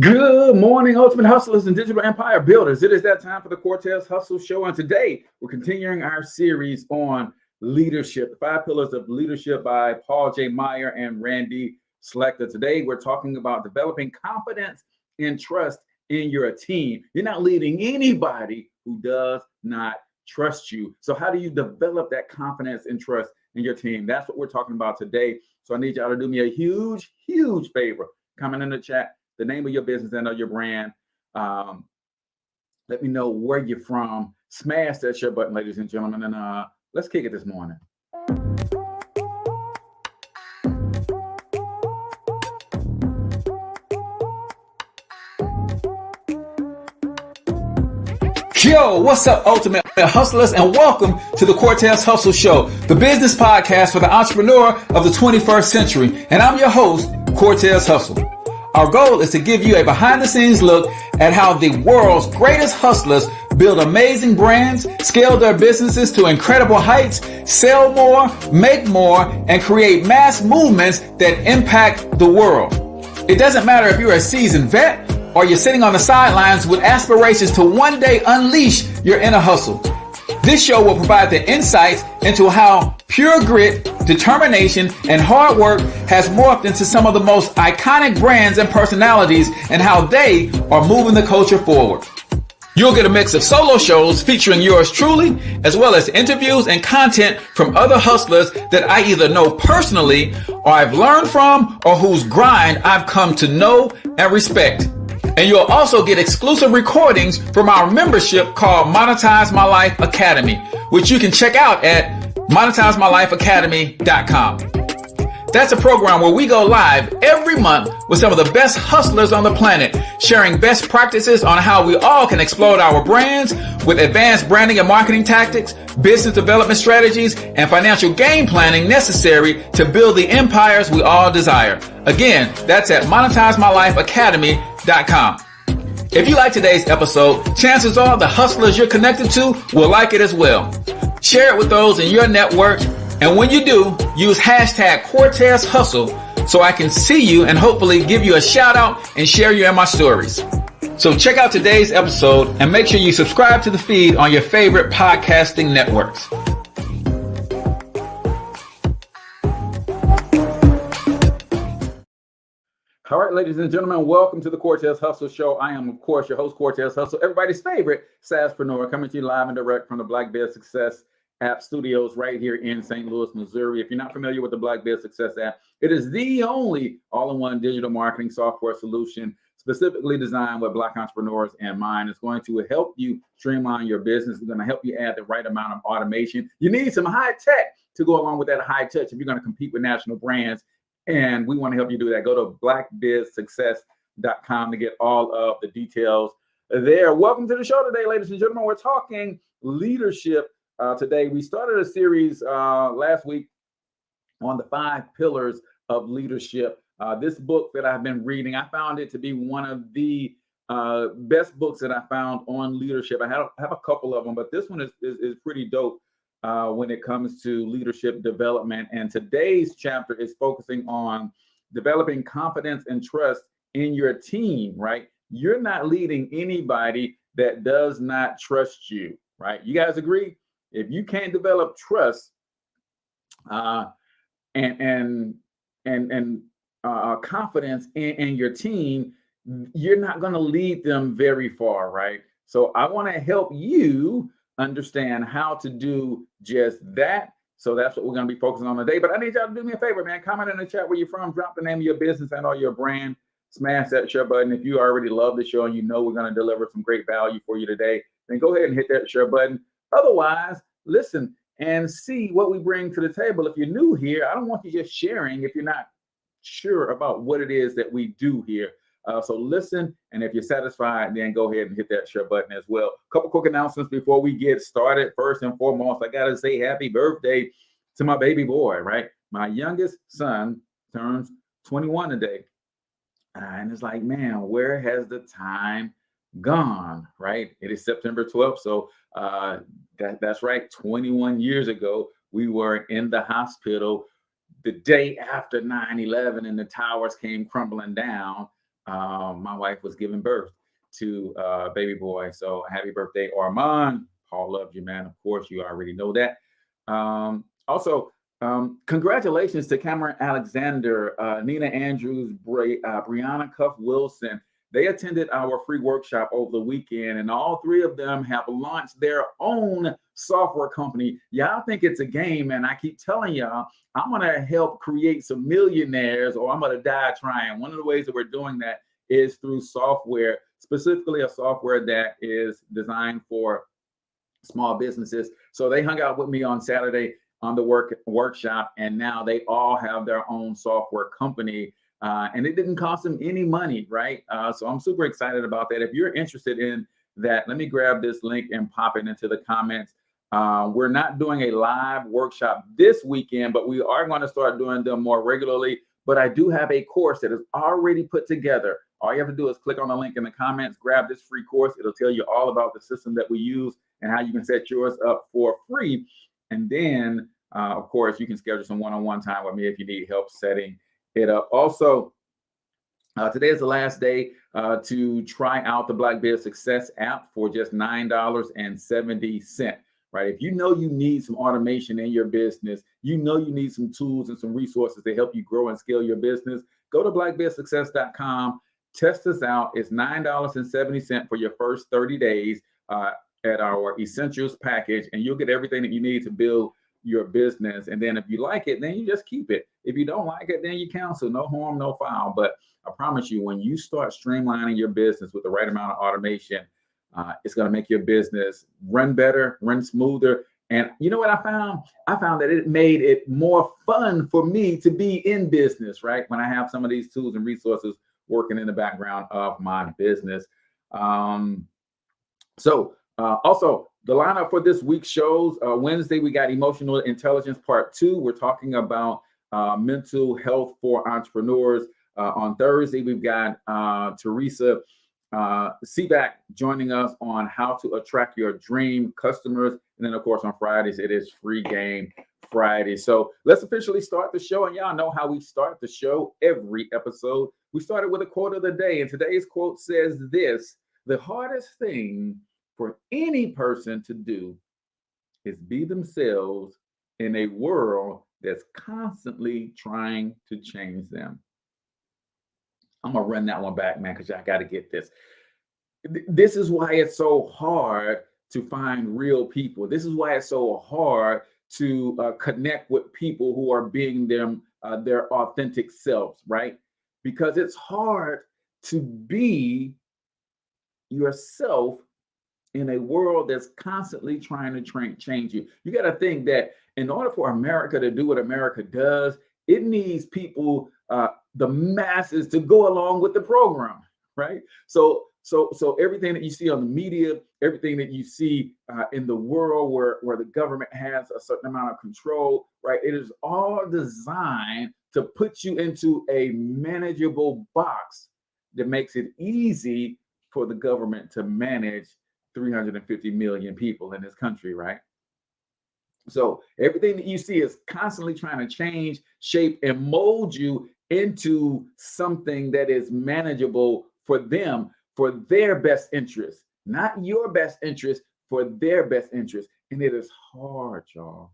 Good morning, Ultimate Hustlers and Digital Empire Builders. It is that time for the Cortez Hustle Show. And today we're continuing our series on leadership, the 5 pillars of leadership by Paul J. Meyer and Randy Slechta. Today we're talking about developing confidence and trust in your team. You're not leading anybody who does not trust you. So how do you develop that confidence and trust in your team? That's what we're talking about today. So I need y'all to do me a huge favor. Comment in the chat the name of your business and of your brand. Let me know where you're from. Smash that share button, ladies and gentlemen, and let's kick it this morning. Yo, what's up, Ultimate Hustlers, and welcome to the Cortez Hustle Show, the business podcast for the entrepreneur of the 21st century. And I'm your host, Cortez Hustle. Our goal is to give you a behind-the-scenes look at how the world's greatest hustlers build amazing brands, scale their businesses to incredible heights, sell more, make more, and create mass movements that impact the world. It doesn't matter if you're a seasoned vet or you're sitting on the sidelines with aspirations to one day unleash your inner hustle. This show will provide the insights into how pure grit, determination, and hard work has morphed into some of the most iconic brands and personalities and how they are moving the culture forward. You'll get a mix of solo shows featuring yours truly, as well as interviews and content from other hustlers that I either know personally or I've learned from or whose grind I've come to know and respect. And you'll also get exclusive recordings from our membership called Monetize My Life Academy, which you can check out at monetizemylifeacademy.com. That's a program where we go live every month with some of the best hustlers on the planet, sharing best practices on how we all can explode our brands with advanced branding and marketing tactics, business development strategies, and financial game planning necessary to build the empires we all desire. Again, that's at monetizemylifeacademy.com. If you like today's episode, chances are the hustlers you're connected to will like it as well. Share it with those in your network. And when you do, use hashtag Cortez Hustle so I can see you and hopefully give you a shout out and share you in my stories. So check out today's episode and make sure you subscribe to the feed on your favorite podcasting networks. All right, ladies and gentlemen, welcome to the Cortez Hustle Show. I am, of course, your host, Cortez Hustle, everybody's favorite SaaSpreneur, coming to you live and direct from the Black Bear Success App Studios right here in St. Louis, Missouri. If you're not familiar with the Black Bear Success App, it is the only all-in-one digital marketing software solution specifically designed with Black entrepreneurs in mind. It's going to help you streamline your business. It's going to help you add the right amount of automation. You need some high tech to go along with that high touch if you're going to compete with national brands. And we want to help you do that. Go to blackbizsuccess.com to get all of the details there. Welcome to the show today, ladies and gentlemen. We're talking leadership today. We started a series last week on the 5 pillars of leadership. This book that I've been reading, I found it to be one of the best books that I found on leadership. I have a couple of them, but this one is pretty dope when it comes to leadership development. And today's chapter is focusing on developing confidence and trust in your team, right? You're not leading anybody that does not trust you, right? You guys agree? If you can't develop trust and confidence in your team, you're not going to lead them very far, right? So I want to help you understand how to do just that. So that's what we're going to be focusing on today. But I need y'all to do me a favor, man. Comment in the chat where you're from. Drop the name of your business and or your brand. Smash that share button. If you already love the show and you know we're going to deliver some great value for you today, then go ahead and hit that share button. Otherwise, listen and see what we bring to the table. If you're new here, I don't want you just sharing if you're not sure about what it is that we do here. So listen, and if you're satisfied, then go ahead and hit that share button as well. A couple quick announcements before we get started. First and foremost, I got to say happy birthday to my baby boy, right? My youngest son turns 21 today. And it's like, man, where has the time gone, right? It is September 12th. So that's right. 21 years ago, we were in the hospital the day after 9/11 and the towers came crumbling down. my wife was giving birth to a baby boy. So happy birthday, Armand. Paul loves you, man. Of course, you already know that. Also, congratulations to Cameron Alexander, Nina Andrews, Brianna Cuff Wilson. They attended our free workshop over the weekend, and all three of them have launched their own software company. Y'all think it's a game, and I keep telling y'all, I'm going to help create some millionaires, or I'm going to die trying. One of the ways that we're doing that is through software, specifically a software that is designed for small businesses. So they hung out with me on Saturday on the workshop, and now they all have their own software company, and it didn't cost them any money, right? So I'm super excited about that. If you're interested in that, let me grab this link and pop it into the comments. We're not doing a live workshop this weekend, but we are going to start doing them more regularly. But I do have a course that is already put together. All you have to do is click on the link in the comments, grab this free course. It'll tell you all about the system that we use and how you can set yours up for free. And then, of course, you can schedule some one-on-one time with me if you need help setting it up. Also, today is the last day to try out the Black Biz Success app for just $9.70. Right? If you know you need some automation in your business, you know you need some tools and some resources to help you grow and scale your business, go to blackbizsuccess.com. Test us out. It's $9.70 for your first 30 days at our essentials package, and you'll get everything that you need to build your business. And then if you like it, then you just keep it. If you don't like it, then you cancel. No harm, no foul. But I promise you, when you start streamlining your business with the right amount of automation, it's going to make your business run better, run smoother. And you know what I found? I found that it made it more fun for me to be in business, right? When I have some of these tools and resources working in the background of my business. Also, the lineup for this week's shows, Wednesday, we got Emotional Intelligence Part 2. We're talking about mental health for entrepreneurs. On Thursday, we've got Teresa Seaback joining us on how to attract your dream customers. And then, of course, on Fridays, it is Free Game Friday. So let's officially start the show. And y'all know how we start the show every episode. We started with a quote of the day. And today's quote says this: the hardest thing for any person to do is be themselves in a world that's constantly trying to change them. I'm going to run that one back, man, because y'all got to get this. This is why it's so hard to find real people. This is why it's so hard to connect with people who are being their authentic selves, right? Because it's hard to be yourself in a world that's constantly trying to change you. You got to think that in order for America to do what America does, it needs people, the masses, to go along with the program, right? So everything that you see on the media, everything that you see in the world where the government has a certain amount of control, right? It is all designed to put you into a manageable box that makes it easy for the government to manage 350 million people in this country, right? So everything that you see is constantly trying to change, shape, and mold you into something that is manageable for them, for their best interest, not your best interest, for their best interest. And it is hard, y'all.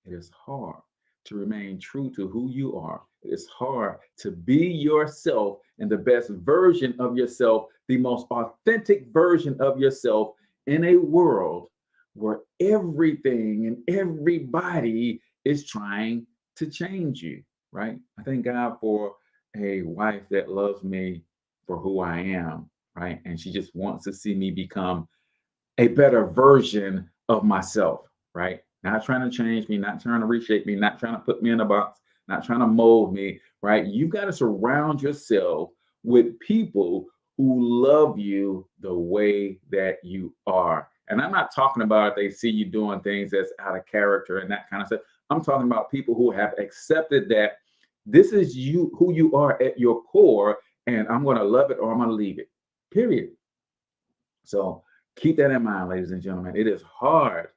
It is hard to remain true to who you are. It is hard to be yourself and the best version of yourself, the most authentic version of yourself in a world where everything and everybody is trying to change you, right? I thank God for a wife that loves me for who I am, right? And she just wants to see me become a better version of myself, right? Not trying to change me, not trying to reshape me, not trying to put me in a box, not trying to mold me, right? You've got to surround yourself with people who love you the way that you are. And I'm not talking about if they see you doing things that's out of character and that kind of stuff. I'm talking about people who have accepted that this is you, who you are at your core, and I'm going to love it or I'm going to leave it, period. So keep that in mind, ladies and gentlemen. It is hard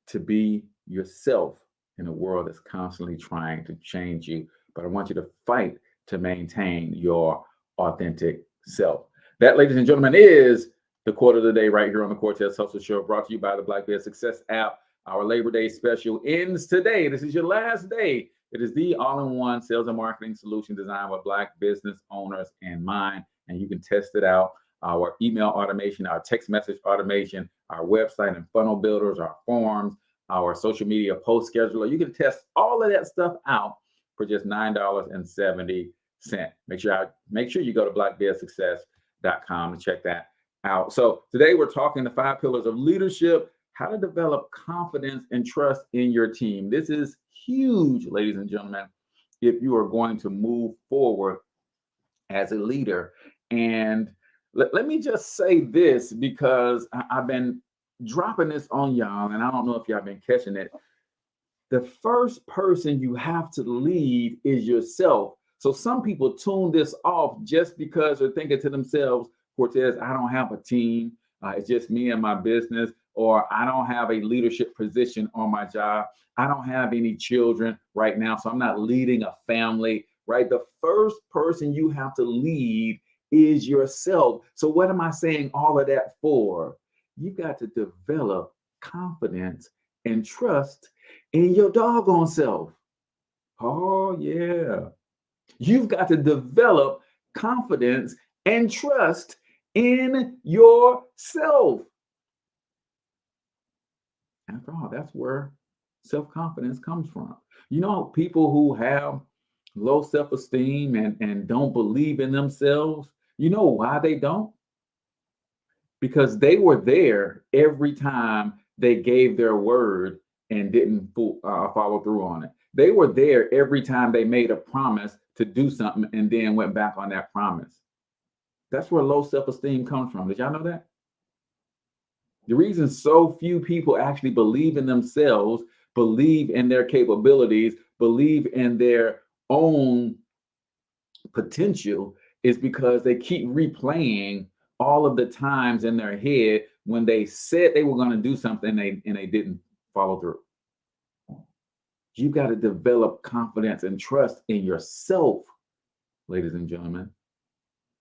to be yourself in a world that's constantly trying to change you, but I want you to fight to maintain your authentic self. That, ladies and gentlemen, is the quote of the day right here on the Cortez Hustle Show, brought to you by the Black Bear Success app. Our Labor Day special ends today. This is your last day. It is the all-in-one sales and marketing solution designed with Black business owners in mind, and you can test it out. Our email automation, our text message automation, our website and funnel builders, our forms, our social media post scheduler. You can test all of that stuff out for just $9.70. Make sure you go to blackbearsuccess.com and check that out. So today we're talking the 5 pillars of leadership, how to develop confidence and trust in your team. This is huge, ladies and gentlemen, if you are going to move forward as a leader. And let me just say this, because I've been dropping this on y'all, and I don't know if y'all been catching it. The first person you have to lead is yourself. So some people tune this off just because they're thinking to themselves, Cortez, I don't have a team. It's just me and my business, or I don't have a leadership position on my job. I don't have any children right now, so I'm not leading a family, right? The first person you have to lead is yourself. So what am I saying all of that for? You've got to develop confidence and trust in your doggone self. Oh, yeah. You've got to develop confidence and trust in yourself. After all, that's where self-confidence comes from. You know, people who have low self-esteem and don't believe in themselves, you know why they don't? Because they were there every time they gave their word and didn't follow through on it. They were there every time they made a promise to do something and then went back on that promise. That's where low self-esteem comes from. Did y'all know that? The reason so few people actually believe in themselves, believe in their capabilities, believe in their own potential is because they keep replaying all of the times in their head when they said they were going to do something and they didn't follow through. You got to develop confidence and trust in yourself, ladies and gentlemen.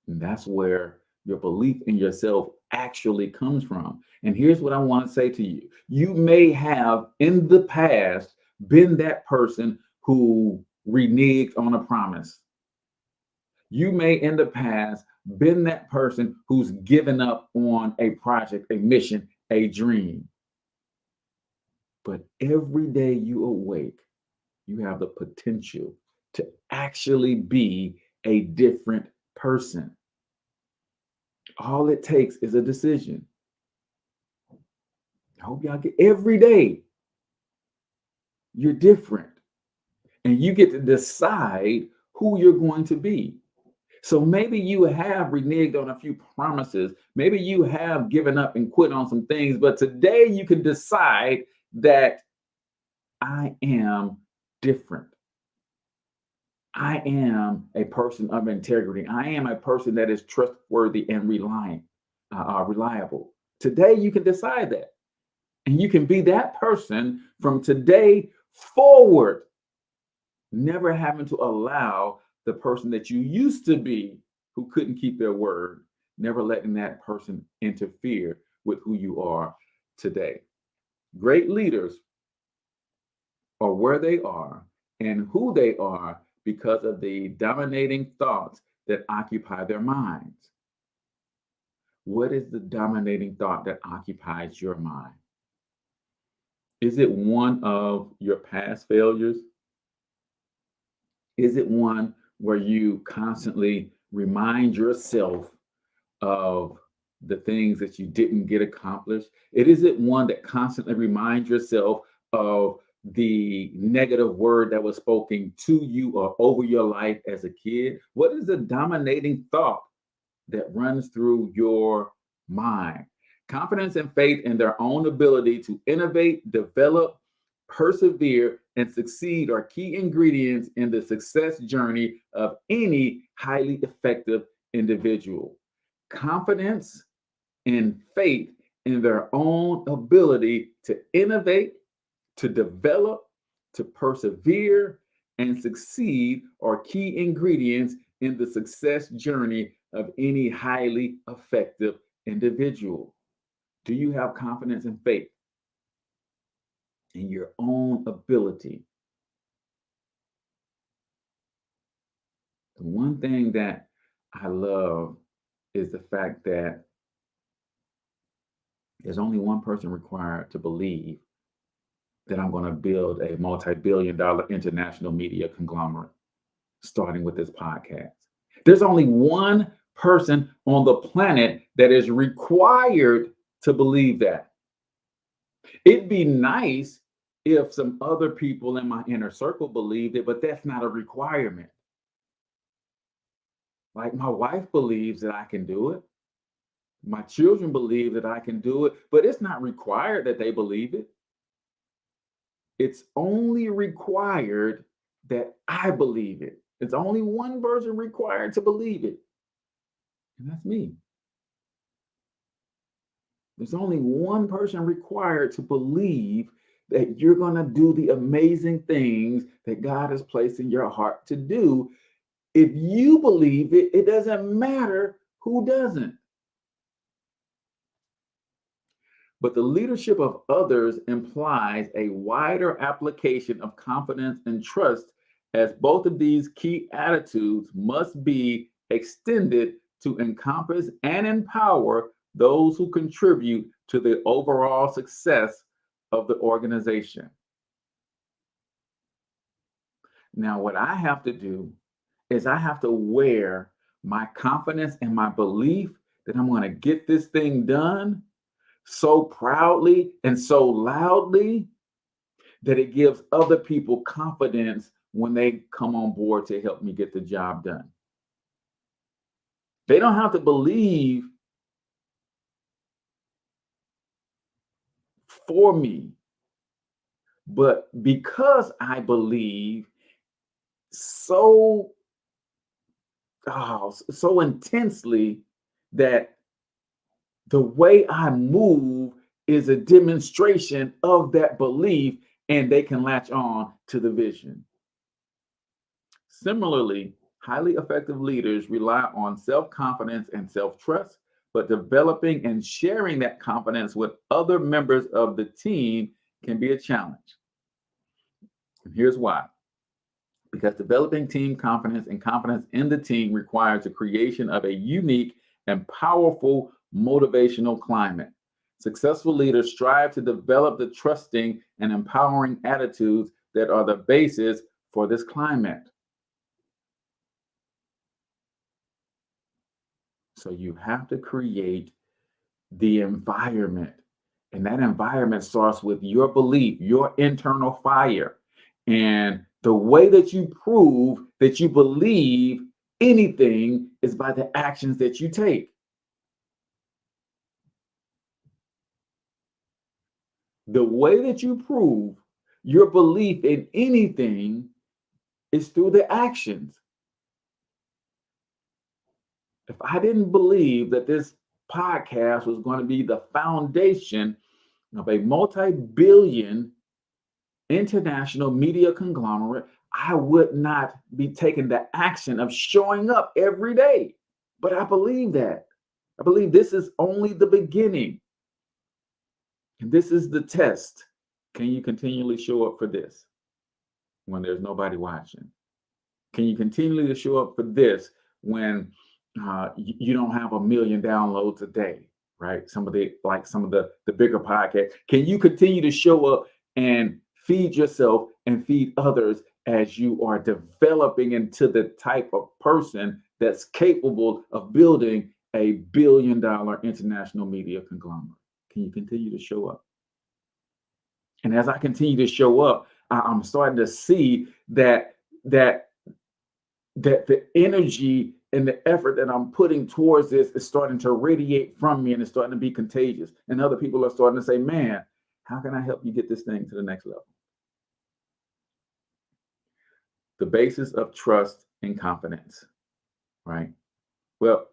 And that's where your belief in yourself actually comes from. And here's what I want to say to you. You may have in the past been that person who reneged on a promise. You may in the past been that person who's given up on a project, a mission, a dream. But every day you awake, you have the potential to actually be a different person. All it takes is a decision. I hope y'all get every day. You're different. And you get to decide who you're going to be. So maybe you have reneged on a few promises. Maybe you have given up and quit on some things. But today you can decide that I am different. I am a person of integrity. I am a person that is trustworthy and reliable. Today you can decide that. And you can be that person from today forward, never having to allow the person that you used to be who couldn't keep their word, never letting that person interfere with who you are today. Great leaders are where they are and who they are because of the dominating thoughts that occupy their minds. What is the dominating thought that occupies your mind? Is it one of your past failures? Is it one where you constantly remind yourself of the things that you didn't get accomplished? Is it one that constantly reminds yourself of the negative word that was spoken to you or over your life as a kid? What is the dominating thought that runs through your mind? Confidence and faith in their own ability to innovate, develop, persevere, and succeed are key ingredients in the success journey of any highly effective individual. Confidence and faith in their own ability to innovate, to develop, to persevere, and succeed are key ingredients in the success journey of any highly effective individual. Do you have confidence and faith in your own ability? The one thing that I love is the fact that there's only one person required to believe that I'm going to build a multi-billion-dollar international media conglomerate, starting with this podcast. There's only one person on the planet that is required to believe that. It'd be nice if some other people in my inner circle believed it, but that's not a requirement. Like my wife believes that I can do it. My children believe that I can do it, but it's not required that they believe it. It's only required that I believe it. It's only one person required to believe it, and that's me. There's only one person required to believe that you're going to do the amazing things that God has placed in your heart to do. If you believe it, it doesn't matter who doesn't. But the leadership of others implies a wider application of confidence and trust, as both of these key attitudes must be extended to encompass and empower those who contribute to the overall success of the organization. Now, what I have to do is I have to wear my confidence and my belief that I'm going to get this thing done so proudly and so loudly that it gives other people confidence when they come on board to help me get the job done. They don't have to believe for me, but because I believe so intensely that the way I move is a demonstration of that belief, and they can latch on to the vision. Similarly, highly effective leaders rely on self-confidence and self-trust, but developing and sharing that confidence with other members of the team can be a challenge. And here's why. Because developing team confidence and confidence in the team requires the creation of a unique and powerful motivational climate. Successful leaders strive to develop the trusting and empowering attitudes that are the basis for this climate. So you have to create the environment, and that environment starts with your belief, your internal fire. And the way that you prove that you believe anything is by the actions that you take. The way that you prove your belief in anything is through the actions. If I didn't believe that this podcast was going to be the foundation of a multi-billion international media conglomerate, I would not be taking the action of showing up every day. But I believe that. I believe this is only the beginning. And this is the test. Can you continually show up for this when there's nobody watching? Can you continually show up for this when you don't have 1 million downloads a day, right? Some of the bigger podcasts. Can you continue to show up and feed yourself and feed others as you are developing into the type of person that's capable of building a $1 billion international media conglomerate? Can you continue to show up? And as I continue to show up, I'm starting to see that the energy and the effort that I'm putting towards this is starting to radiate from me, and it's starting to be contagious. And other people are starting to say, man, how can I help you get this thing to the next level? The basis of trust and confidence, right? Well,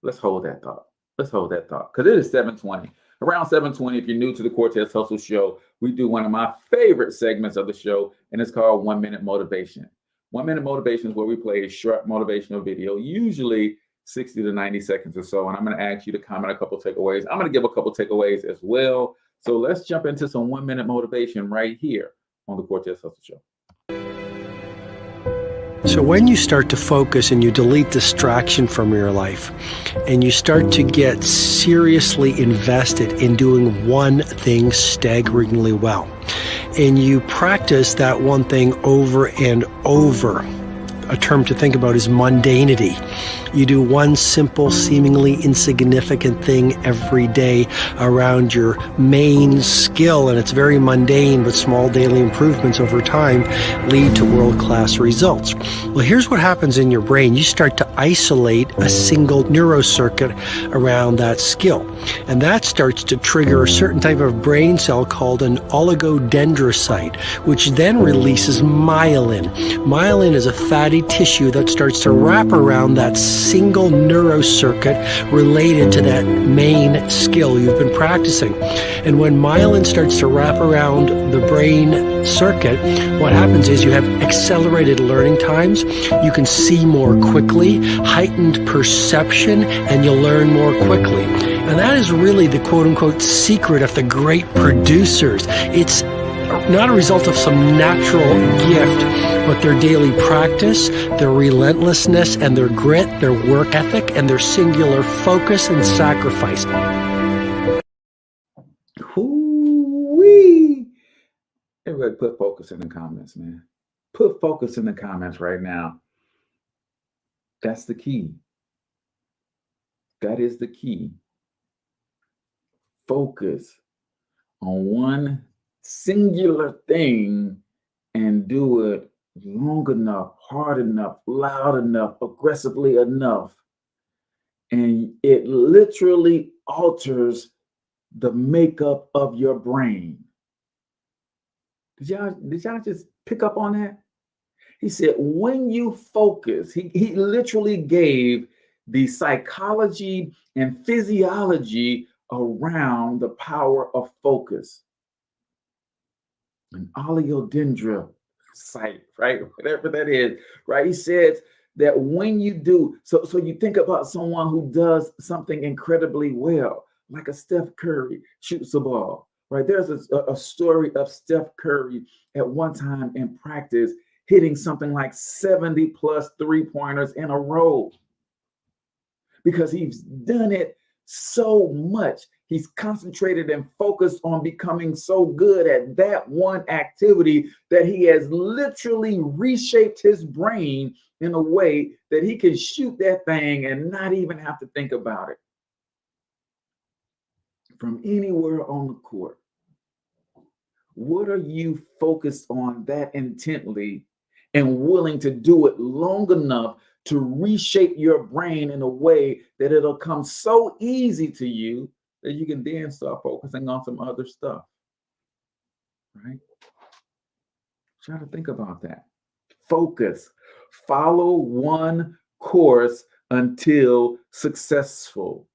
let's hold that thought. Because it is 7:20. Around 7:20, if you're new to the Cortez Hustle Show, we do one of my favorite segments of the show, and it's called 1 Minute Motivation. 1 minute motivation is where we play a short motivational video, usually 60 to 90 seconds or so. And I'm going to ask you to comment a couple takeaways. I'm going to give a couple takeaways as well. So let's jump into some 1 minute motivation right here on the Cortez Hustle Show. So when you start to focus and you delete distraction from your life and you start to get seriously invested in doing one thing staggeringly well, and you practice that one thing over and over, a term to think about is mundanity. You do one simple, seemingly insignificant thing every day around your main skill, and it's very mundane, but small daily improvements over time lead to world-class results. Well, here's what happens in your brain. You start to isolate a single neurocircuit around that skill, and that starts to trigger a certain type of brain cell called an oligodendrocyte, which then releases myelin. Myelin is a fatty tissue that starts to wrap around that single neurocircuit related to that main skill you've been practicing. And when myelin starts to wrap around the brain circuit, what happens is you have accelerated learning times, you can see more quickly, heightened perception, and you'll learn more quickly. And that is really the quote-unquote secret of the great producers. It's not a result of some natural gift, but their daily practice, their relentlessness and their grit, their work ethic, and their singular focus and sacrifice. Hoo-wee. Everybody put focus in the comments, man. Put focus in the comments right now. That's the key. That is the key. Focus on one singular thing and do it long enough, hard enough, loud enough, aggressively enough. And it literally alters the makeup of your brain. Did y'all just pick up on that? He said, when you focus, he literally gave the psychology and physiology around the power of focus. An oligodendrocyte, right? Whatever that is, right? He says that when you do, so you think about someone who does something incredibly well, like a Steph Curry shoots a ball, right? There's a story of Steph Curry at one time in practice hitting something like 70 plus three-pointers in a row because he's done it so much. He's concentrated and focused on becoming so good at that one activity that he has literally reshaped his brain in a way that he can shoot that thing and not even have to think about it from anywhere on the court. What are you focused on that intently and willing to do it long enough to reshape your brain in a way that it'll come so easy to you that you can then start focusing on some other stuff, right? Try to think about that. Focus. Follow one course until successful.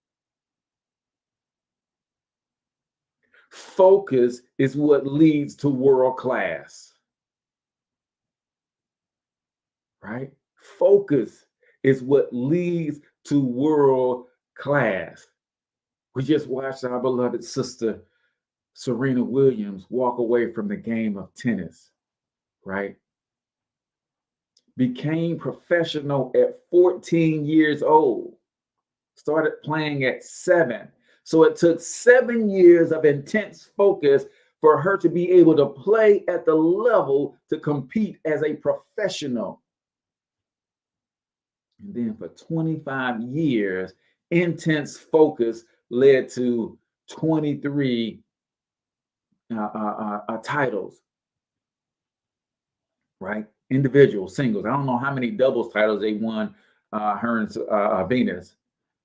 Focus is what leads to world class, right? Focus is what leads to world class. We just watched our beloved sister, Serena Williams, walk away from the game of tennis, right? Became professional at 14 years old, started playing at 7. So it took 7 years of intense focus for her to be able to play at the level to compete as a professional. And then for 25 years, intense focus led to 23 titles, right? Individual, singles. I don't know how many doubles titles they won, her and Venus,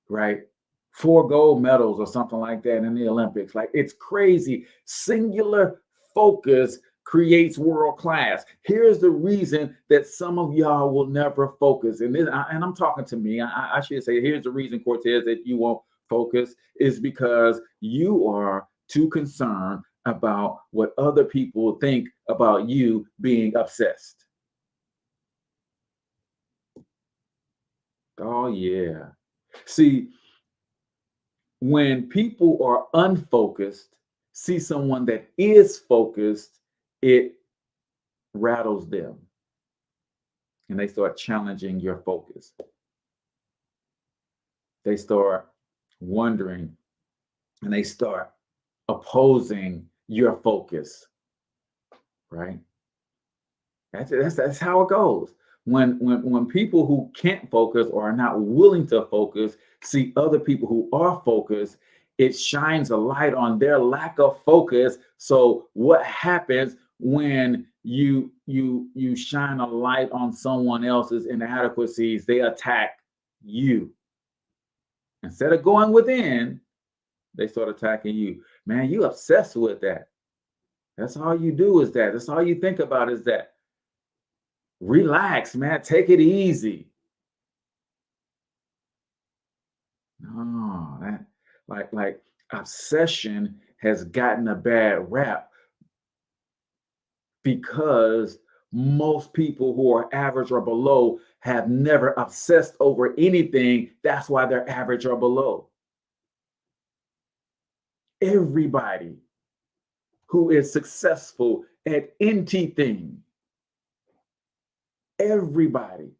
right? 4 gold medals or something like that in the Olympics. Like, it's crazy. Singular focus creates world class. Here's the reason that some of y'all will never focus. And I'm talking to me. I should say, here's the reason, Cortez, that you won't focus is because you are too concerned about what other people think about you being obsessed. Oh, yeah. See, when people are unfocused, see someone that is focused, it rattles them and they start challenging your focus. They start wondering and they start opposing your focus, right? That's how it goes. When people who can't focus or are not willing to focus see other people who are focused, it shines a light on their lack of focus. So what happens when you shine a light on someone else's inadequacies? They attack you. Instead of going within, they start attacking you. Man, you obsessed with that. That's all you do is that. That's all you think about is that. Relax, man. Take it easy. No, that like obsession has gotten a bad rap because most people who are average or below have never obsessed over anything. That's why they're average or below. Everybody who is successful at anything, everybody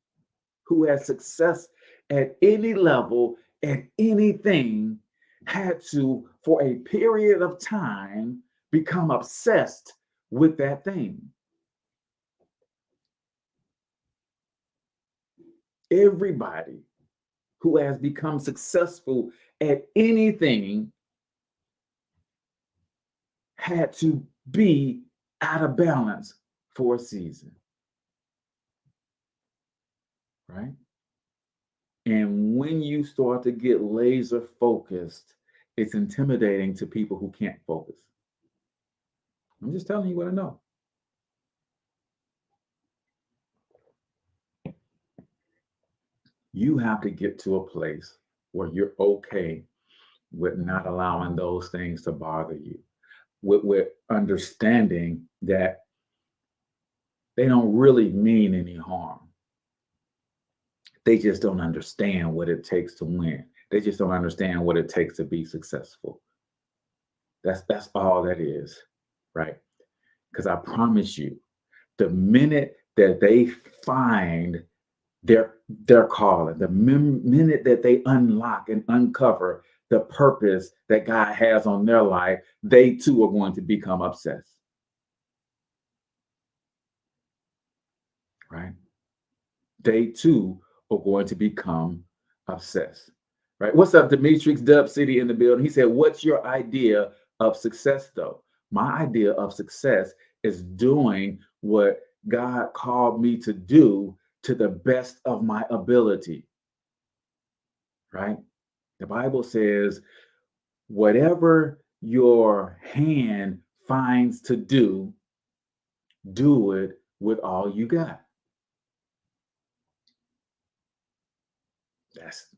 who has success at any level, at anything, had to, for a period of time, become obsessed with that thing. Everybody who has become successful at anything had to be out of balance for a season, right? And when you start to get laser focused, it's intimidating to people who can't focus. I'm just telling you what I know. You have to get to a place where you're okay with not allowing those things to bother you, with understanding that they don't really mean any harm. They just don't understand what it takes to win. They just don't understand what it takes to be successful. That's all that is, right? Because I promise you, the minute that they find their calling, the minute that they unlock and uncover the purpose that God has on their life, they too are going to become obsessed, right? They too are going to become obsessed, right? What's up, Demetrix Dub City in the building? He said, "What's your idea of success, though?" My idea of success is doing what God called me to do to the best of my ability, right? The Bible says, whatever your hand finds to do it with all you got.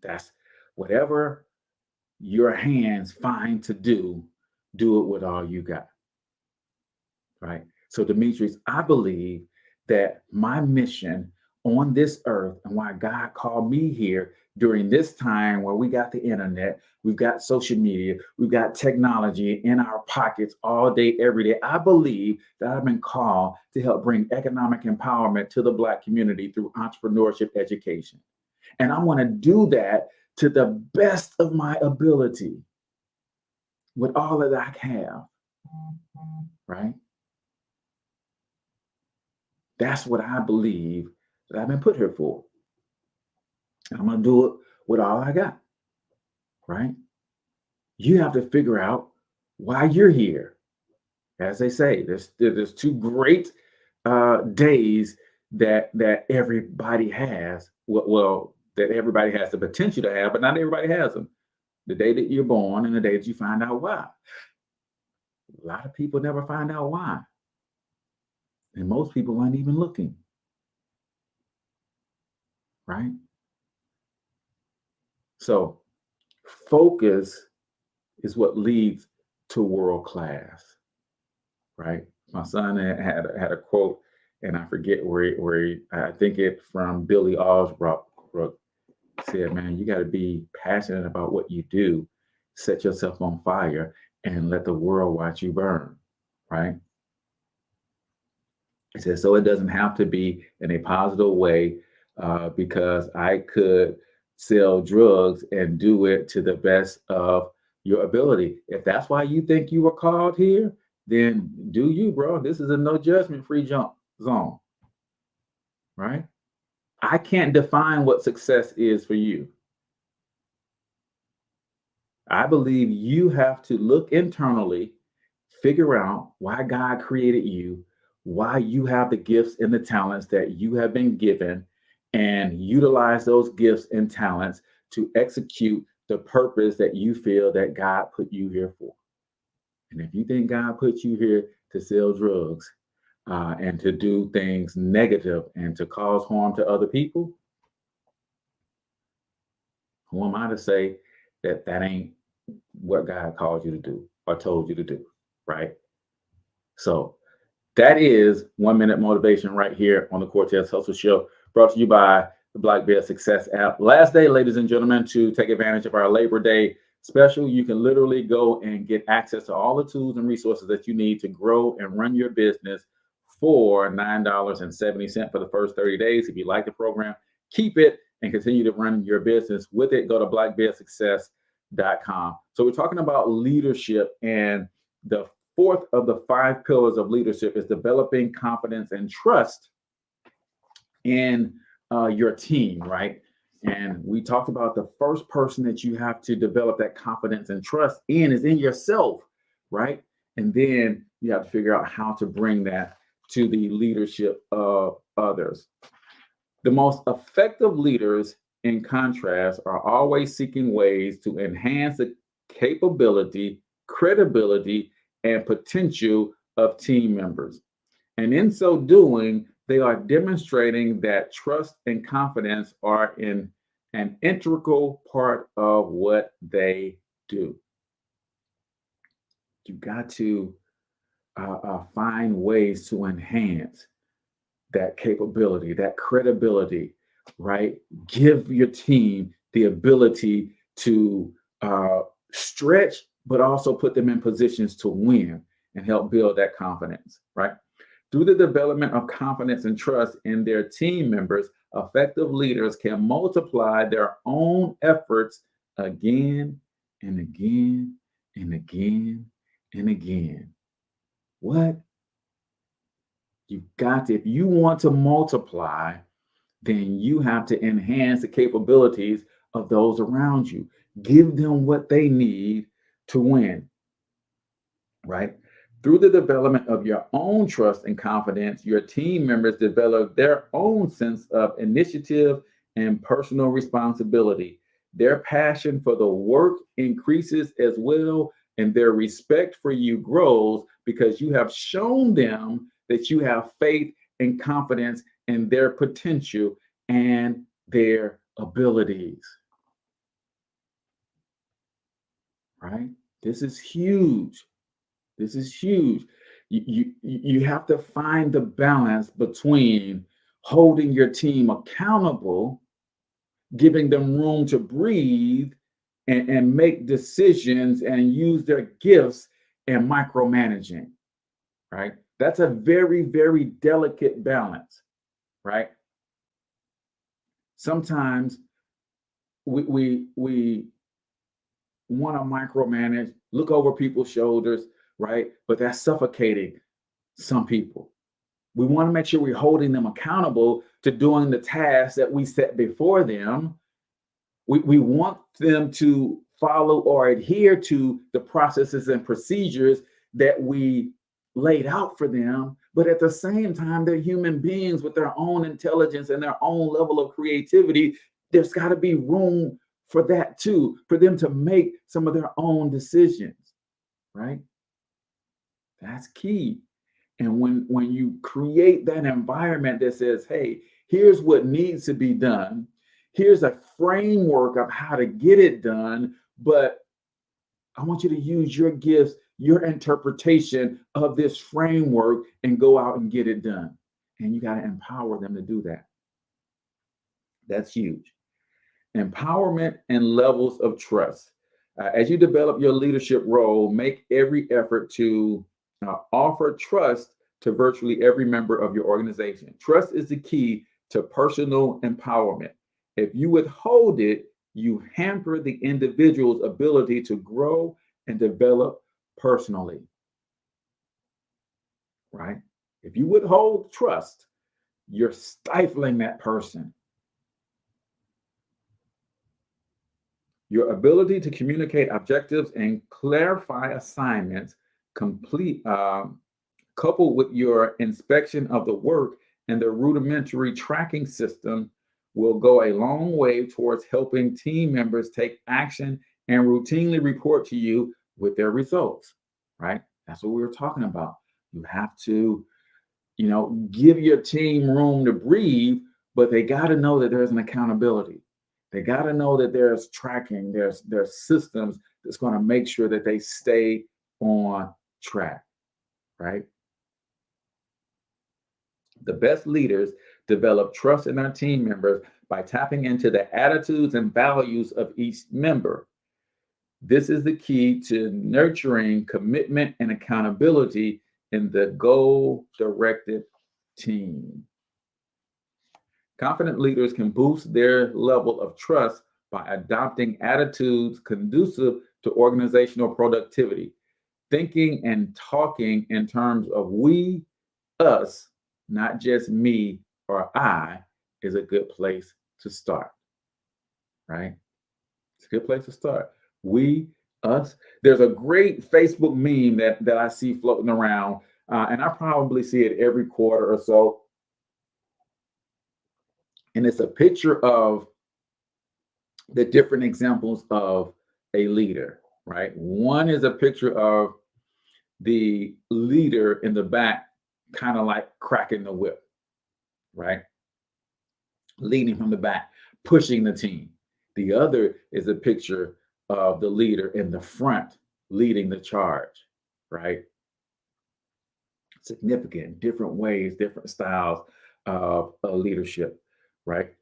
That's whatever your hands find to do it with all you got. Right. So, Demetrius, I believe that my mission on this earth and why God called me here during this time where we got the internet, we've got social media, we've got technology in our pockets all day, every day. I believe that I've been called to help bring economic empowerment to the Black community through entrepreneurship education. And I want to do that to the best of my ability with all that I have. Right. That's what I believe that I've been put here for. And I'm going to do it with all I got, right? You have to figure out why you're here. As they say, there's two great days that everybody has. Well, that everybody has the potential to have, but not everybody has them. The day that you're born and the day that you find out why. A lot of people never find out why. And most people aren't even looking. Right? So focus is what leads to world class, right? My son had a quote, and I forget where he I think it from Billy Osbrook said, man, you got to be passionate about what you do, set yourself on fire, and let the world watch you burn, right? He said, so it doesn't have to be in a positive way, because I could sell drugs and do it to the best of your ability. If that's why you think you were called here, then do you, bro. This is a no judgment free jump zone, right? I can't define what success is for you. I believe you have to look internally, figure out why God created you, why you have the gifts and the talents that you have been given, and utilize those gifts and talents to execute the purpose that you feel that God put you here for. And if you think God put you here to sell drugs, and to do things negative and to cause harm to other people, who am I to say that that ain't what God called you to do or told you to do, right? So that is 1 minute motivation right here on the Cortez Hustle Show, brought to you by the Black Bear Success app. Last day, ladies and gentlemen, to take advantage of our Labor Day special. You can literally go and get access to all the tools and resources that you need to grow and run your business for $9.70 for the first 30 days. If you like the program, keep it and continue to run your business with it. Go to blackbearsuccess.com. So we're talking about leadership, and the fourth of the 5 pillars of leadership is developing confidence and trust in your team, right? And we talked about the first person that you have to develop that confidence and trust in is in yourself, right? And then you have to figure out how to bring that to the leadership of others. The most effective leaders, in contrast, are always seeking ways to enhance the capability, credibility, and potential of team members. And in so doing, they are demonstrating that trust and confidence are an integral part of what they do. You got to find ways to enhance that capability, that credibility, right? Give your team the ability to stretch, but also put them in positions to win and help build that confidence, right? Through the development of confidence and trust in their team members, effective leaders can multiply their own efforts again and again and again and again. What? You've got to, if you want to multiply, then you have to enhance the capabilities of those around you. Give them what they need to win, right? Through the development of your own trust and confidence, your team members develop their own sense of initiative and personal responsibility. Their passion for the work increases as well, and their respect for you grows because you have shown them that you have faith and confidence in their potential and their abilities. Right? This is huge. This is huge. You have to find the balance between holding your team accountable, giving them room to breathe and make decisions and use their gifts, and micromanaging, right? That's a very, very delicate balance, right? Sometimes we want to micromanage, look over people's shoulders, right? But that's suffocating some people. We want to make sure we're holding them accountable to doing the tasks that we set before them. We want them to follow or adhere to the processes and procedures that we laid out for them. But at the same time, they're human beings with their own intelligence and their own level of creativity. There's got to be room for that too, for them to make some of their own decisions, right? That's key. And when you create that environment that says, hey, here's what needs to be done, here's a framework of how to get it done, but I want you to use your gifts, your interpretation of this framework, and go out and get it done. And you got to empower them to do that. That's huge. empowerment and levels of trust. As you develop your leadership role, make every effort to offer trust to virtually every member of your organization. Trust is the key to personal empowerment. If you withhold it, you hamper the individual's ability to grow and develop personally, right? If you withhold trust, you're stifling that person. Your ability to communicate objectives and clarify assignments, complete coupled with your inspection of the work and the rudimentary tracking system will go a long way towards helping team members take action and routinely report to you with their results, right? That's what we were talking about. You have to, give your team room to breathe, but they got to know that there's an accountability. They got to know that there's tracking, there's systems that's going to make sure that they stay on track, right? The best leaders develop trust in their team members by tapping into the attitudes and values of each member. This is the key to nurturing commitment and accountability in the goal-directed team. Confident leaders can boost their level of trust by adopting attitudes conducive to organizational productivity. Thinking and talking in terms of we, us, not just me or I, is a good place to start, right? It's a good place to start. We, us. There's a great Facebook meme that I see floating around, and I probably see it every quarter or so. And it's a picture of the different examples of a leader, right? One is a picture of the leader in the back, kind of like cracking the whip, right? Leading from the back, pushing the team. The other is a picture of the leader in the front, leading the charge, right? Significant, different ways, different styles of leadership, right?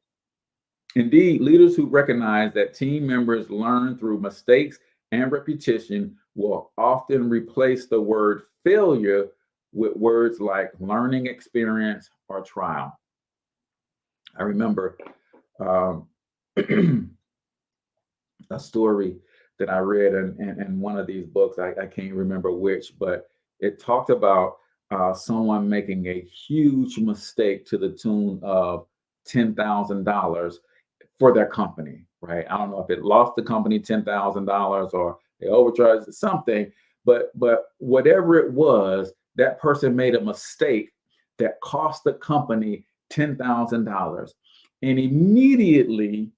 Indeed, leaders who recognize that team members learn through mistakes and repetition will often replace the word failure with words like learning experience or trial. I remember a story that I read in one of these books. I can't remember which, but it talked about someone making a huge mistake to the tune of $10,000 for their company, right? I don't know if it lost the company $10,000 or they overcharged something, but whatever it was, that person made a mistake that cost the company $10,000. And immediately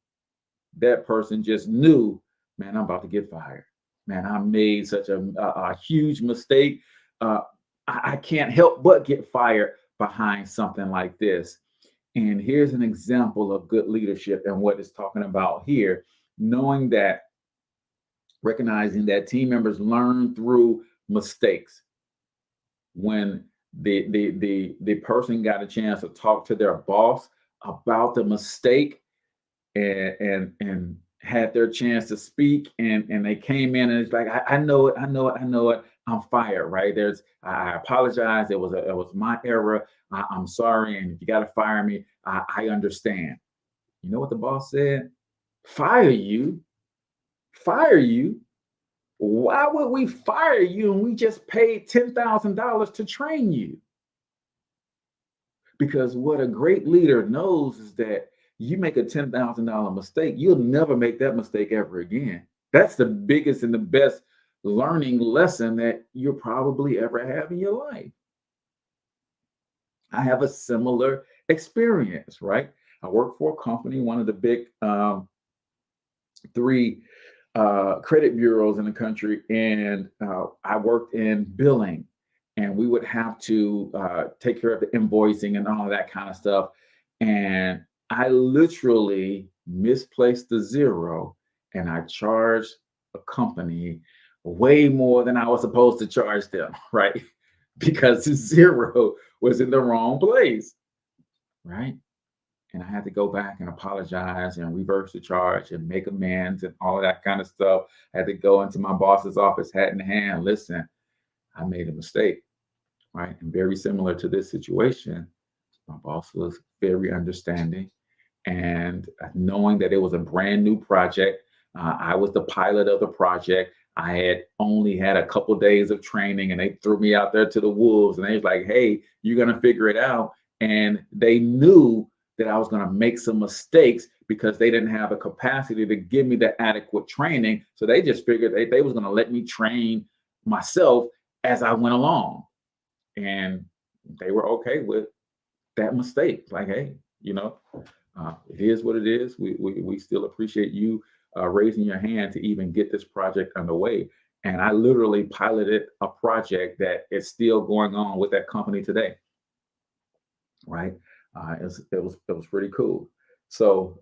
that person just knew, man, I'm about to get fired. Man, I made such a huge mistake. I can't help but get fired behind something like this. And here's an example of good leadership and what it's talking about here, knowing that, recognizing that team members learn through mistakes. When the person got a chance to talk to their boss about the mistake and had their chance to speak, and they came in and it's like, I know it, I'm fired, right? I apologize, it was my error, I'm sorry, and if you got to fire me, I understand. You know what the boss said? Fire you? Why would we fire you and we just paid $10,000 to train you? Because what a great leader knows is that you make a $10,000 mistake, you'll never make that mistake ever again. That's the biggest and the best learning lesson that you'll probably ever have in your life. I have a similar experience, right? I work for a company, one of the big three credit bureaus in the country, and I worked in billing, and we would have to take care of the invoicing and all of that kind of stuff. And I literally misplaced the zero, and I charged a company way more than I was supposed to charge them, right? Because the zero was in the wrong place, right? And I had to go back and apologize and reverse the charge and make amends and all of that kind of stuff. I had to go into my boss's office, hat in hand. Listen, I made a mistake, right? And very similar to this situation, my boss was very understanding. And knowing that it was a brand new project, I was the pilot of the project. I had only had a couple days of training, and they threw me out there to the wolves. And they was like, "Hey, you're gonna figure it out." And they knew that I was gonna make some mistakes because they didn't have the capacity to give me the adequate training. So they just figured they was gonna let me train myself as I went along, and they were okay with that mistake. Like, hey, you know, it is what it is. We still appreciate you raising your hand to even get this project underway. And I literally piloted a project that is still going on with that company today. Right? It was pretty cool. So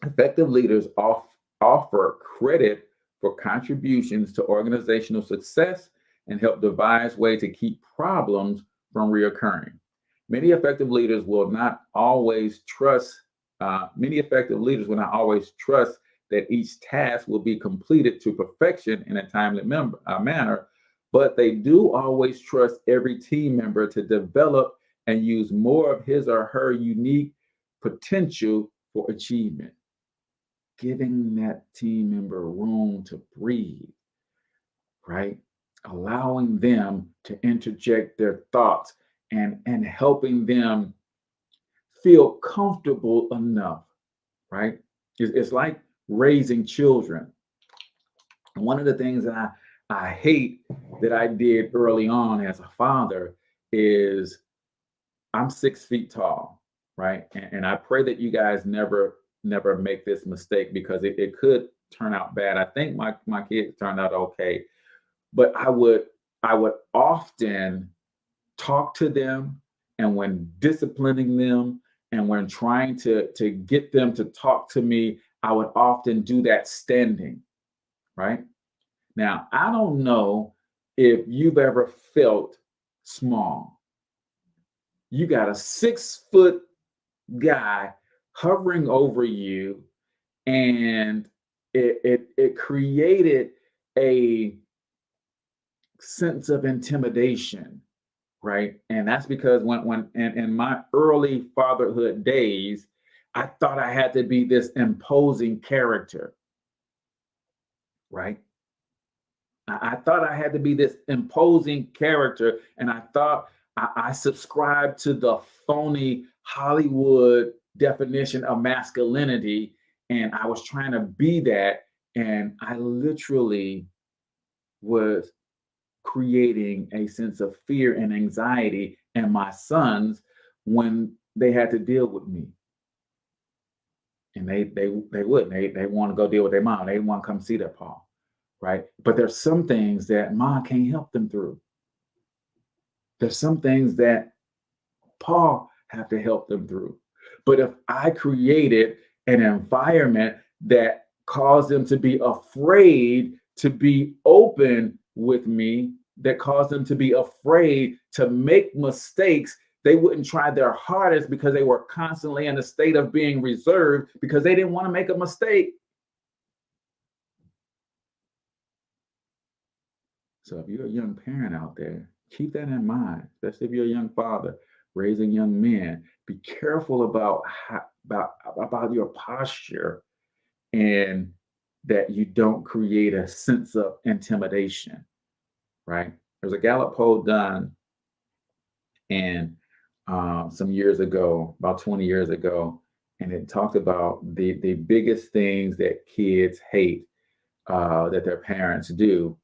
effective leaders offer credit for contributions to organizational success and help devise ways to keep problems from reoccurring. Many effective leaders will not always trust. Many effective leaders will not always trust that each task will be completed to perfection in a timely manner, but they do always trust every team member to develop and use more of his or her unique potential for achievement, giving that team member room to breathe, right? Allowing them to interject their thoughts and helping them feel comfortable enough, right? It's like raising children. One of the things that I hate that I did early on as a father is I'm 6 feet tall, right? And I pray that you guys never make this mistake because it could turn out bad. I think my kids turned out okay, but I would often talk to them, and when disciplining them and when trying to get them to talk to me, I would often do that standing, right? Now, I don't know if you've ever felt small. You got a 6 foot guy hovering over you, and it created a sense of intimidation, right? And that's because when in my early fatherhood days, I thought I had to be this imposing character, right? I thought I had to be this imposing character, and I thought I subscribed to the phony Hollywood definition of masculinity, and I was trying to be that, and I literally was creating a sense of fear and anxiety in my sons when they had to deal with me. And they wouldn't. They want to go deal with their mom. They want to come see their pa, right? But there's some things that mom can't help them through. There's some things that pa have to help them through. But if I created an environment that caused them to be afraid to be open with me, that caused them to be afraid to make mistakes, they wouldn't try their hardest because they were constantly in a state of being reserved because they didn't want to make a mistake. So if you're a young parent out there, keep that in mind, especially if you're a young father raising young men. Be careful about your posture, and that you don't create a sense of intimidation, right? There's a Gallup poll done and some years ago, about 20 years ago, and it talked about the biggest things that kids hate that their parents do.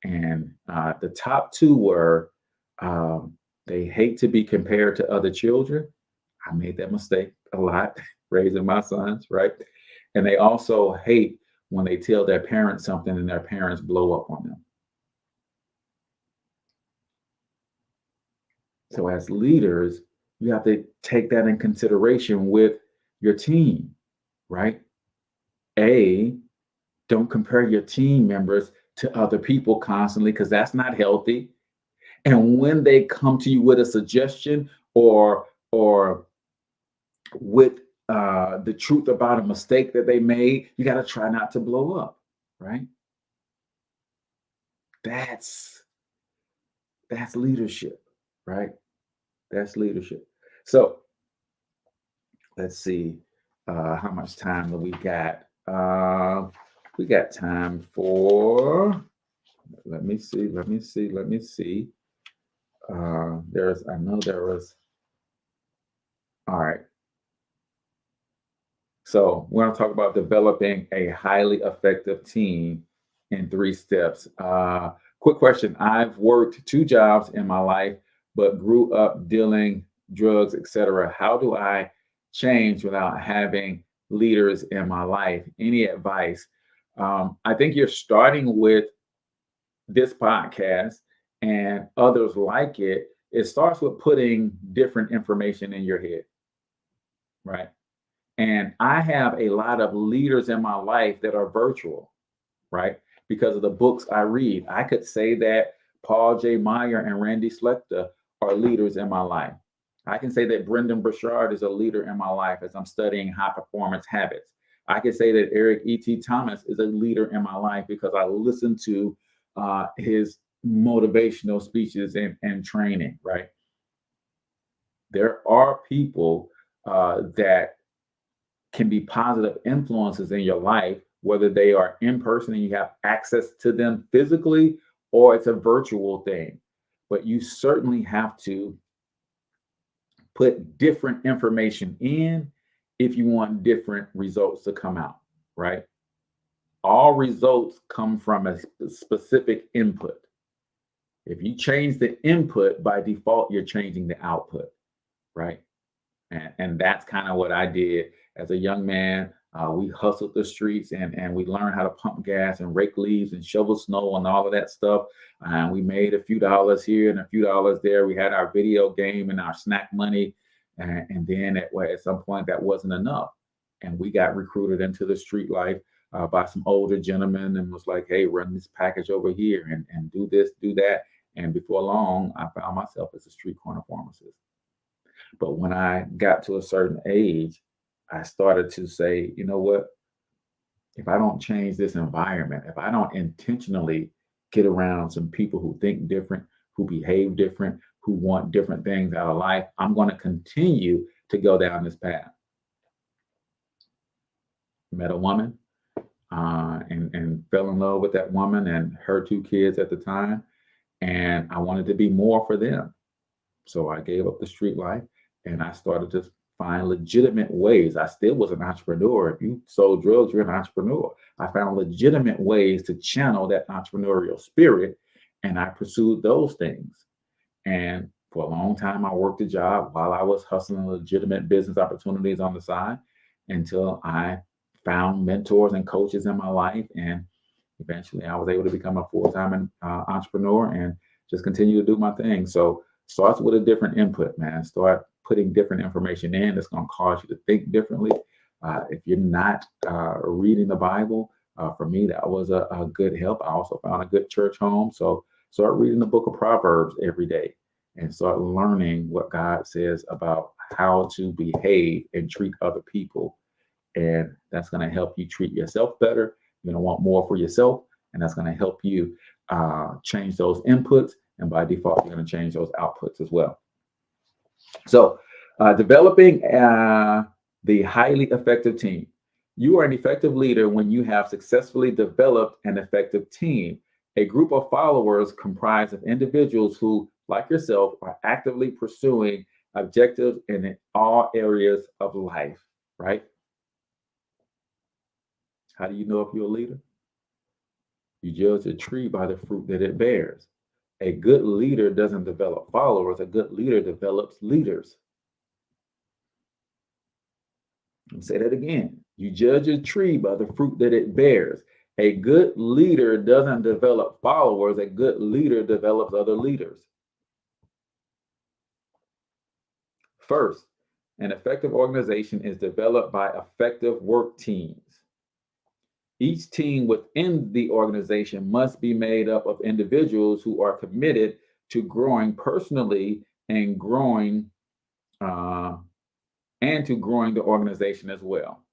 And the top two were they hate to be compared to other children. I made that mistake a lot raising my sons, right? And they also hate when they tell their parents something and their parents blow up on them. So as leaders, you have to take that in consideration with your team, right? Don't compare your team members to other people constantly because that's not healthy. And when they come to you with a suggestion or with the truth about a mistake that they made. You got to try not to blow up, right? That's that's leadership, right? That's leadership. So let's see how much time do we got. We got time for. Let me see. Let me see. Let me see. I know there was. All right. So we're going to talk about developing a highly effective team in 3 steps. Quick question. I've worked 2 jobs in my life, but grew up dealing drugs, etc. How do I change without having leaders in my life? Any advice? I think you're starting with this podcast and others like it. It starts with putting different information in your head, right? And I have a lot of leaders in my life that are virtual, right? Because of the books I read. I could say that Paul J. Meyer and Randy Slechta are leaders in my life. I can say that Brendan Burchard is a leader in my life as I'm studying high performance habits. I can say that Eric E.T. Thomas is a leader in my life because I listen to his motivational speeches and training, right? There are people that can be positive influences in your life, whether they are in person and you have access to them physically or it's a virtual thing. But you certainly have to put different information in if you want different results to come out, right? All results come from a specific input. If you change the input, by default, you're changing the output, right? And that's kind of what I did as a young man. We hustled the streets and we learned how to pump gas and rake leaves and shovel snow and all of that stuff. And we made a few dollars here and a few dollars there. We had our video game and our snack money. And then at some point, that wasn't enough. And we got recruited into the street life by some older gentlemen and was like, hey, run this package over here and do this, do that. And before long, I found myself as a street corner pharmacist. But when I got to a certain age, I started to say, you know what? If I don't change this environment, if I don't intentionally get around some people who think different, who behave different, who want different things out of life, I'm going to continue to go down this path. Met a woman and fell in love with that woman and her 2 kids at the time. And I wanted to be more for them. So I gave up the street life and I started to find legitimate ways. I still was an entrepreneur. If you sold drugs, you're an entrepreneur. I found legitimate ways to channel that entrepreneurial spirit and I pursued those things. And for a long time, I worked a job while I was hustling legitimate business opportunities on the side until I found mentors and coaches in my life. And eventually I was able to become a full-time entrepreneur and just continue to do my thing. So starts with a different input, man. Start putting different information in that's going to cause you to think differently. If you're not reading the Bible, for me, that was a good help. I also found a good church home. So start reading the book of Proverbs every day and start learning what God says about how to behave and treat other people. And that's going to help you treat yourself better. You're going to want more for yourself. And that's going to help you change those inputs. And by default, you're going to change those outputs as well. So developing the highly effective team. You are an effective leader when you have successfully developed an effective team, a group of followers comprised of individuals who, like yourself, are actively pursuing objectives in all areas of life, right? How do you know if you're a leader? You judge a tree by the fruit that it bears. A good leader doesn't develop followers, a good leader develops leaders. I'll say that again. You judge a tree by the fruit that it bears. A good leader doesn't develop followers, a good leader develops other leaders. First, an effective organization is developed by effective work teams. Each team within the organization must be made up of individuals who are committed to growing personally and growing and to growing the organization as well.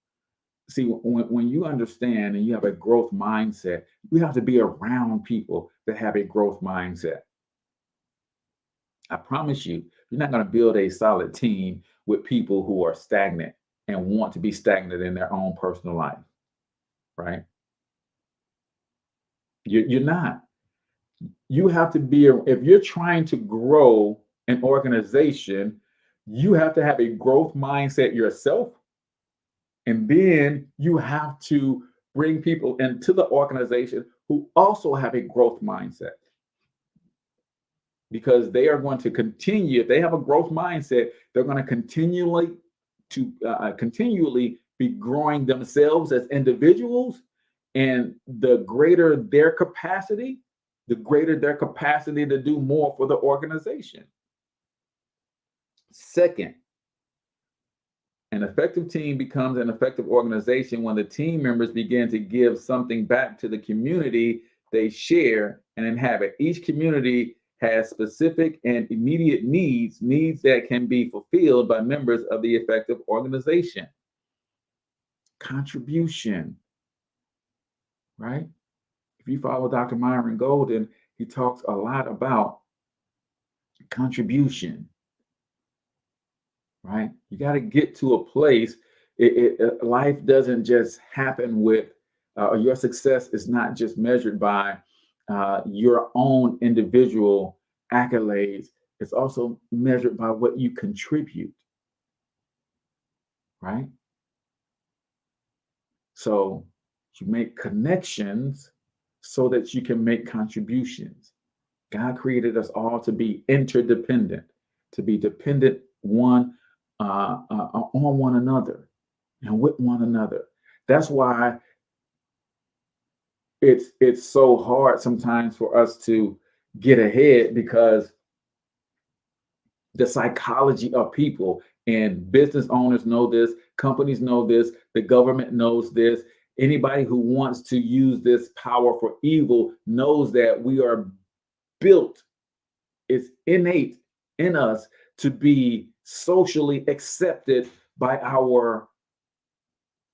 See, when you understand and you have a growth mindset, you have to be around people that have a growth mindset. I promise you, you're not going to build a solid team with people who are stagnant and want to be stagnant in their own personal life, right? You're not. You have to be, if you're trying to grow an organization, you have to have a growth mindset yourself. And then you have to bring people into the organization who also have a growth mindset, because they are going to continue. If they have a growth mindset, they're going to continually be growing themselves as individuals, and the greater their capacity, to do more for the organization. Second, an effective team becomes an effective organization when the team members begin to give something back to the community they share and inhabit. Each community has specific and immediate needs that can be fulfilled by members of the effective organization. Contribution, right? If you follow Dr. Myron Golden, he talks a lot about contribution, right? You got to get to a place. Life doesn't just happen with, your success is not just measured by your own individual accolades. It's also measured by what you contribute, right? So you make connections so that you can make contributions. God created us all to be interdependent, to be dependent on one another and with one another. That's why it's so hard sometimes for us to get ahead, because the psychology of people, and business owners know this, companies know this, the government knows this. Anybody who wants to use this power for evil knows that we are built, it's innate in us to be socially accepted by our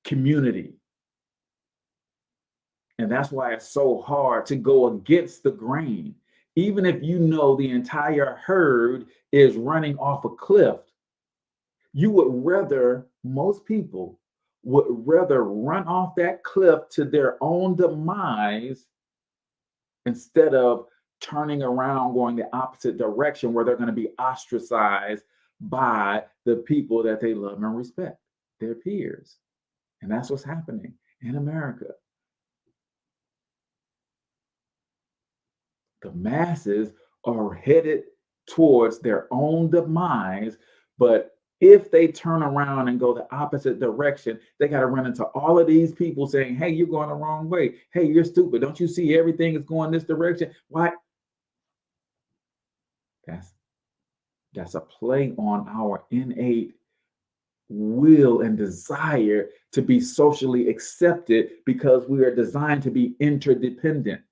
community. And that's why it's so hard to go against the grain. Even if you know the entire herd is running off a cliff, most people would rather run off that cliff to their own demise instead of turning around, going the opposite direction, where they're going to be ostracized by the people that they love and respect, their peers. And that's what's happening in America. The masses are headed towards their own demise, but if they turn around and go the opposite direction, they got to run into all of these people saying, hey, you're going the wrong way. Hey, you're stupid. Don't you see everything is going this direction? Why? That's a play on our innate will and desire to be socially accepted, because we are designed to be interdependent.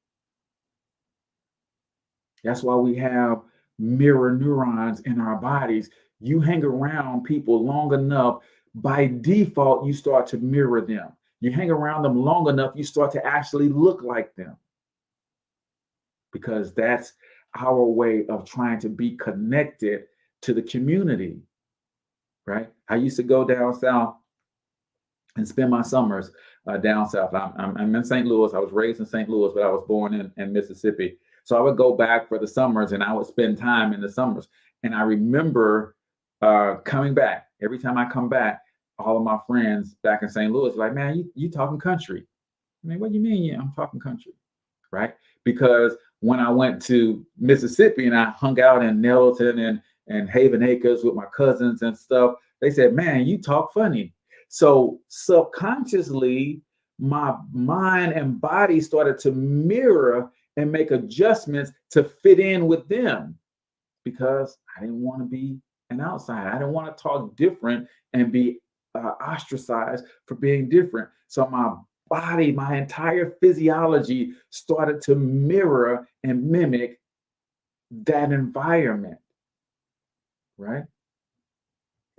That's why we have mirror neurons in our bodies. You hang around people long enough, by default, you start to mirror them. You hang around them long enough, you start to actually look like them, because that's our way of trying to be connected to the community, right? I used to go down south and spend my summers down south. I'm in St. Louis. I was raised in St. Louis, but I was born in Mississippi. So I would go back for the summers, and I would spend time in the summers. And I remember coming back. Every time I come back, all of my friends back in St. Louis are like, man, you talking country. I mean, what do you mean? Yeah, I'm talking country, right? Because when I went to Mississippi and I hung out in Nettleton and Haven Acres with my cousins and stuff, they said, man, you talk funny. So subconsciously, my mind and body started to mirror and make adjustments to fit in with them, because I didn't want to be an outsider. I didn't want to talk different and be ostracized for being different. So my body, my entire physiology started to mirror and mimic that environment, right?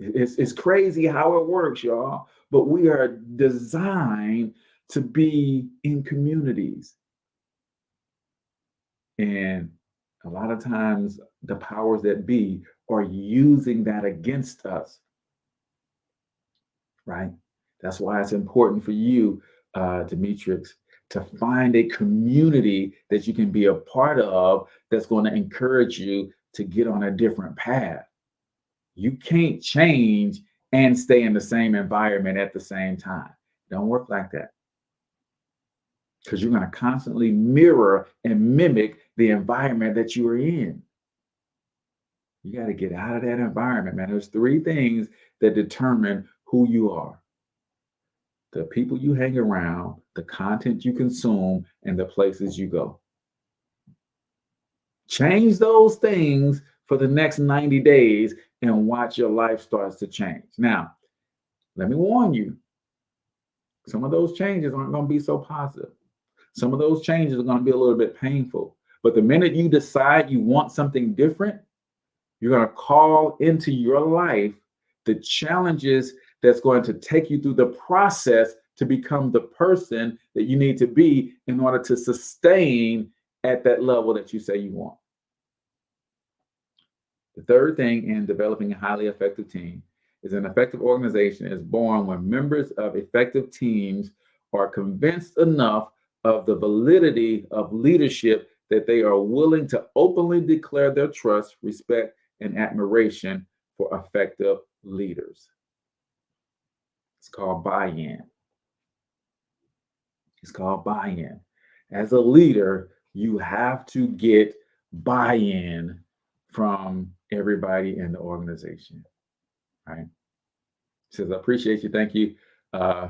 It's crazy how it works, y'all. But we are designed to be in communities. And a lot of times the powers that be are using that against us, right? That's why it's important for you, Demetrix, to find a community that you can be a part of that's going to encourage you to get on a different path. You can't change and stay in the same environment at the same time. Don't work like that. Because you're going to constantly mirror and mimic the environment that you are in. You got to get out of that environment, man. There's 3 things that determine who you are: the people you hang around, the content you consume, and the places you go. Change those things for the next 90 days and watch your life starts to change. Now, let me warn you, some of those changes aren't going to be so positive. Some of those changes are going to be a little bit painful. But the minute you decide you want something different, you're going to call into your life the challenges that's going to take you through the process to become the person that you need to be in order to sustain at that level that you say you want. The third thing in developing a highly effective team is an effective organization is born when members of effective teams are convinced enough of the validity of leadership that they are willing to openly declare their trust, respect, and admiration for effective leaders. It's called buy-in. It's called buy-in. As a leader, you have to get buy-in from everybody in the organization, right? He says, I appreciate you. Thank you.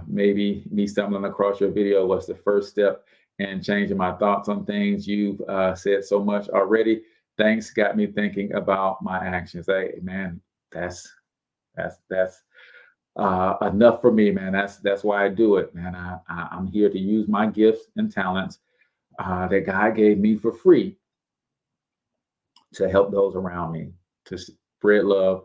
Maybe me stumbling across your video was the first step in changing my thoughts on things. You've said so much already. Thanks. Got me thinking about my actions. Hey, man, that's enough for me, man. That's why I do it, man. I'm here to use my gifts and talents that God gave me for free to help those around me, to spread love,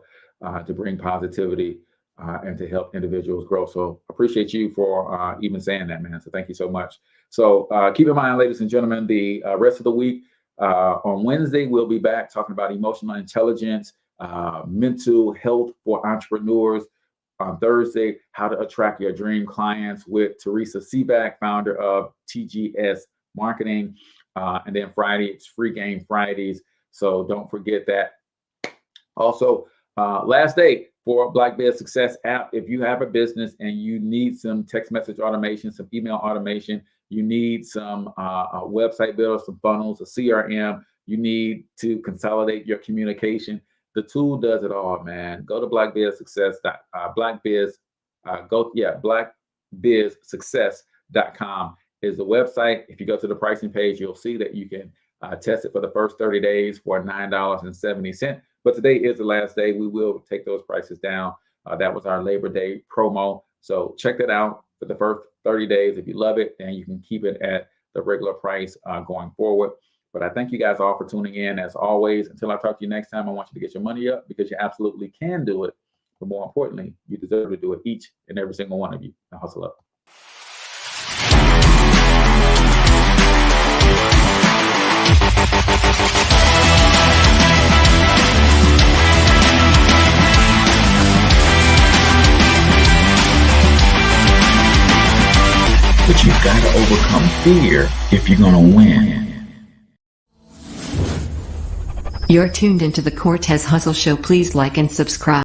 to bring positivity, and to help individuals grow. So appreciate you for even saying that, man. So thank you so much. So keep in mind, ladies and gentlemen, the rest of the week, on Wednesday, we'll be back talking about emotional intelligence, mental health for entrepreneurs. On Thursday, how to attract your dream clients with Teresa Sivak, founder of TGS Marketing. And then Friday, it's Free Game Fridays. So don't forget that. Also, last day for Black Biz Success app. If you have a business and you need some text message automation, some email automation, you need some website builder, some funnels, a CRM, you need to consolidate your communication. The tool does it all, man. Go to blackbizsuccess.com is the website. If you go to the pricing page, you'll see that you can test it for the first 30 days for $9.70. But today is the last day. We will take those prices down. That was our Labor Day promo. So check that out for the first 30 days. If you love it, then you can keep it at the regular price going forward. But I thank you guys all for tuning in. As always, until I talk to you next time, I want you to get your money up because you absolutely can do it. But more importantly, you deserve to do it, each and every single one of you. Now hustle up. But you've got to overcome fear if you're going to win. You're tuned into the Cortez Hustle Show. Please like and subscribe.